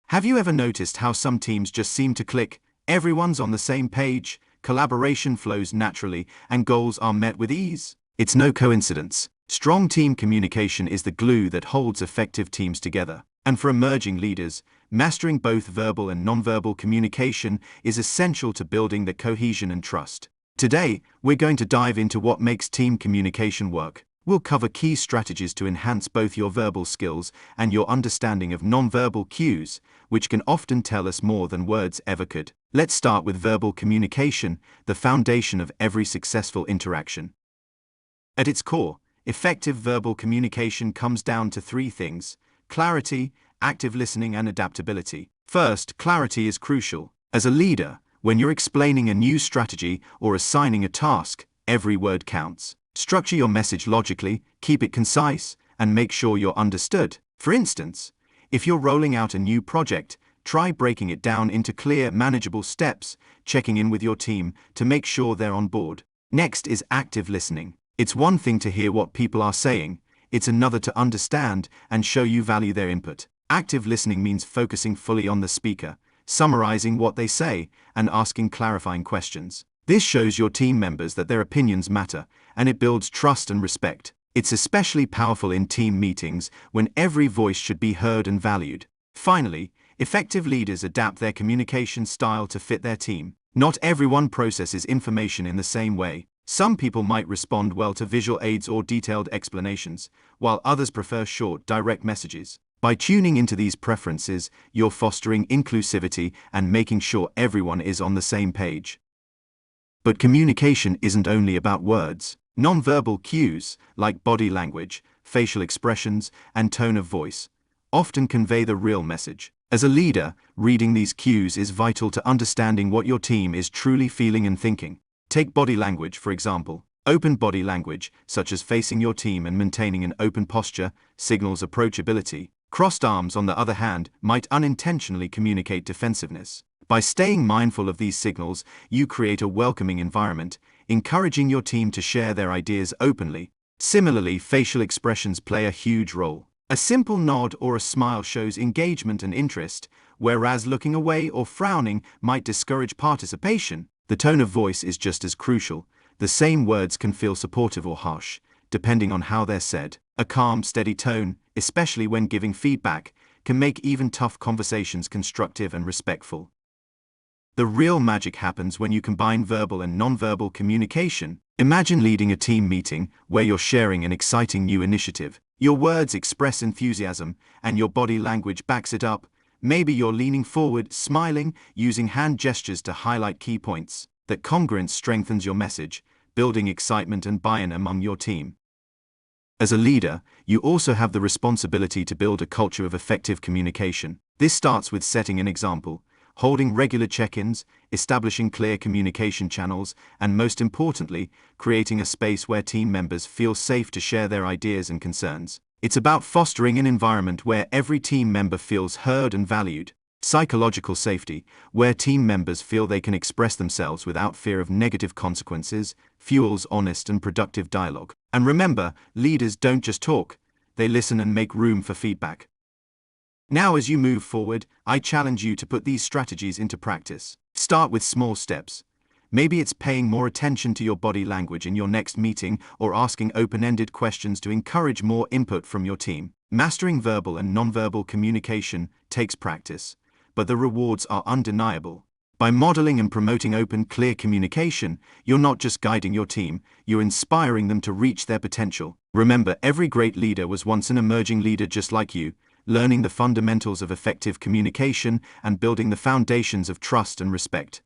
Have you ever noticed how some teams just seem to click, everyone's on the same page, collaboration flows naturally, and goals are met with ease? It's no coincidence. Strong team communication is the glue that holds effective teams together. And for emerging leaders, mastering both verbal and nonverbal communication is essential to building the cohesion and trust. Today, we're going to dive into what makes team communication work. We'll cover key strategies to enhance both your verbal skills and your understanding of nonverbal cues, which can often tell us more than words ever could. Let's start with verbal communication, the foundation of every successful interaction. At its core, effective verbal communication comes down to three things: clarity, active listening, and adaptability. First, clarity is crucial. As a leader, when you're explaining a new strategy or assigning a task, every word counts. Structure your message logically, keep it concise, and make sure you're understood. For instance, if you're rolling out a new project, try breaking it down into clear, manageable steps, checking in with your team to make sure they're on board. Next is active listening. It's one thing to hear what people are saying, it's another to understand and show you value their input. Active listening means focusing fully on the speaker, summarizing what they say, and asking clarifying questions. This shows your team members that their opinions matter, and it builds trust and respect. It's especially powerful in team meetings when every voice should be heard and valued. Finally, effective leaders adapt their communication style to fit their team. Not everyone processes information in the same way. Some people might respond well to visual aids or detailed explanations, while others prefer short, direct messages. By tuning into these preferences, you're fostering inclusivity and making sure everyone is on the same page. But communication isn't only about words. Nonverbal cues, like body language, facial expressions, and tone of voice, often convey the real message. As a leader, reading these cues is vital to understanding what your team is truly feeling and thinking. Take body language, for example. Open body language, such as facing your team and maintaining an open posture, signals approachability. Crossed arms, on the other hand, might unintentionally communicate defensiveness. By staying mindful of these signals, you create a welcoming environment, encouraging your team to share their ideas openly. Similarly, facial expressions play a huge role. A simple nod or a smile shows engagement and interest, whereas looking away or frowning might discourage participation. The tone of voice is just as crucial. The same words can feel supportive or harsh, depending on how they're said. A calm, steady tone, especially when giving feedback, can make even tough conversations constructive and respectful. The real magic happens when you combine verbal and nonverbal communication. Imagine leading a team meeting where you're sharing an exciting new initiative. Your words express enthusiasm, and your body language backs it up. Maybe you're leaning forward, smiling, using hand gestures to highlight key points. That congruence strengthens your message, building excitement and buy-in among your team. As a leader, you also have the responsibility to build a culture of effective communication. This starts with setting an example, holding regular check-ins, establishing clear communication channels, and most importantly, creating a space where team members feel safe to share their ideas and concerns. It's about fostering an environment where every team member feels heard and valued. Psychological safety, where team members feel they can express themselves without fear of negative consequences, fuels honest and productive dialogue. And remember, leaders don't just talk, they listen and make room for feedback. Now, as you move forward, I challenge you to put these strategies into practice. Start with small steps. Maybe it's paying more attention to your body language in your next meeting or asking open-ended questions to encourage more input from your team. Mastering verbal and nonverbal communication takes practice, but the rewards are undeniable. By modeling and promoting open, clear communication, you're not just guiding your team, you're inspiring them to reach their potential. Remember, every great leader was once an emerging leader just like you, learning the fundamentals of effective communication and building the foundations of trust and respect.